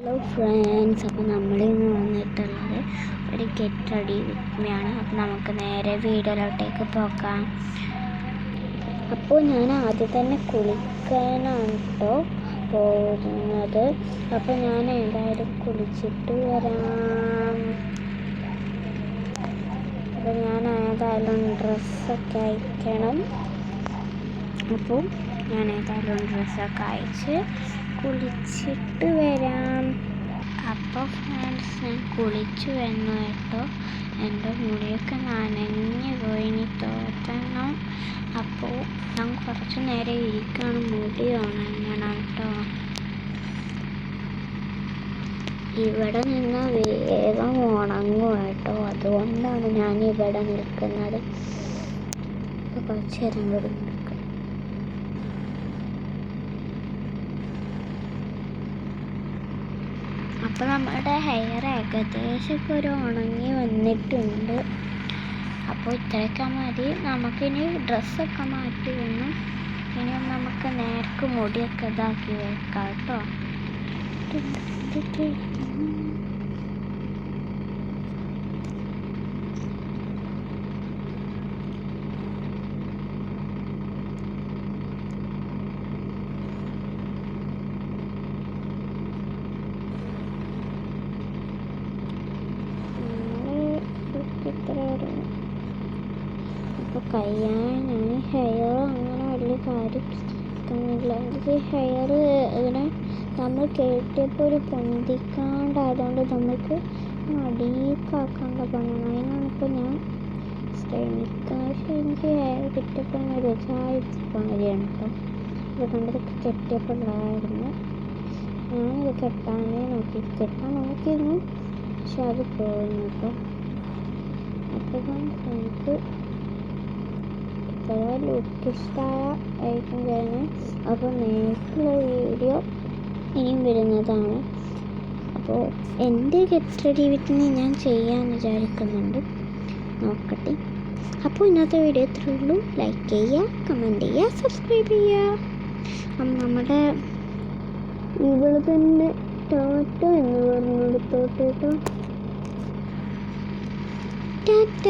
Hello friends, അപ്പോൾ നമ്മളിന്ന് വന്നിട്ടുള്ളത് ഒരു ഗെറ്റ് റെഡി വിത്ത് മീ ആണ്. അപ്പോൾ നമുക്ക് നേരെ വീഡിയോയിലോട്ടേക്ക് പോകാം. അപ്പോൾ ഞാൻ ആദ്യം തന്നെ കുളിക്കാനാണ് കേട്ടോ പോകുന്നത്. അപ്പോൾ ഞാൻ എന്തായാലും കുളിച്ചിട്ട് വരാം. അപ്പോൾ ഞാൻ ഏതായാലും ഡ്രസ്സൊക്കെ അയക്കണം. അപ്പോൾ ഞാൻ ഏതായാലും ഡ്രസ്സൊക്കെ അയച്ച് കുളിച്ചിട്ട് വരാം. അപ്പോൾ ഫ്രണ്ട്സ്, ഞാൻ കുളിച്ചു വന്നു കേട്ടോ. എൻ്റെ മുടിയൊക്കെ നനഞ്ഞു പോയി, ഇനി തോറ്റണം. അപ്പോൾ ഞാൻ കുറച്ച് നേരം ഇരിക്കുകയാണ്, മുടി ഉണങ്ങണം കേട്ടോ. ഇവിടെ നിന്ന് വേഗം ഉണങ്ങും കേട്ടോ, അതുകൊണ്ടാണ് ഞാൻ ഇവിടെ നിൽക്കുന്നത്. അപ്പോൾ കുറച്ച് നേരം കൂടി നിൽക്കാം. അപ്പോൾ നമ്മുടെ ഹെയർ ഏകദേശമൊക്കെ ഒരു ഉണങ്ങി വന്നിട്ടുണ്ട്. അപ്പോൾ ഇത്രയൊക്കെ മതി. നമുക്കിനി ഡ്രസ്സൊക്കെ മാറ്റി വേണം. ഇനി നമുക്ക് നേർക്ക് മുടിയൊക്കെ ഇതാക്കി വെക്കാം കേട്ടോ. അപ്പോൾ കഴിയാനാണ്. ഹെയർ അങ്ങനെ വലിയ കാര്യം തന്നില്ല. എനിക്ക് ഹെയർ ഇങ്ങനെ നമ്മൾ കെട്ടിയപ്പോൾ ഒരു പൊന്തിക്കാണ്ടായതുകൊണ്ട് നമുക്ക് മടിക്കാക്കാണ്ട പണിയാണ്. അതിനാണ് ഇപ്പോൾ ഞാൻ ശ്രമിക്കുന്നത്. പക്ഷേ എനിക്ക് ഹെയർ കിട്ടിയപ്പോൾ ഒരു ചായപ്പാണ് കേട്ടോ. ഇത് കണ്ടതൊക്കെ കെട്ടിയപ്പോൾ ഉണ്ടായിരുന്നു. ഞാനിത് കെട്ടാൻ നോക്കിയിരുന്നു, പക്ഷെ അത് പോകുന്നു കേട്ടോ. അപ്പോൾ നമുക്ക് ലുക്ക് ഇഷ്ടമായിരിക്കും ചെയ്യുന്നത്. അപ്പോൾ നേരത്തുള്ള വീഡിയോ ഇനിയും വരുന്നതാണ്. അപ്പോൾ എൻ്റെ ഗെറ്റ് റെഡി വിത്ത് മീ ഞാൻ ചെയ്യാൻ വിചാരിക്കുന്നുണ്ട്, നോക്കട്ടെ. അപ്പോൾ ഇന്നത്തെ വീഡിയോ ഇത്രയേ ഉള്ളൂ. ലൈക്ക് ചെയ്യുക, കമൻറ്റ് ചെയ്യുക, സബ്സ്ക്രൈബ് ചെയ്യുക. അപ്പം നമ്മുടെ ഇവിടെ തന്നെ ടാറ്റ എന്ന് പറഞ്ഞു കൊടുത്തോട്ട് കേട്ടോ. ടാറ്റ.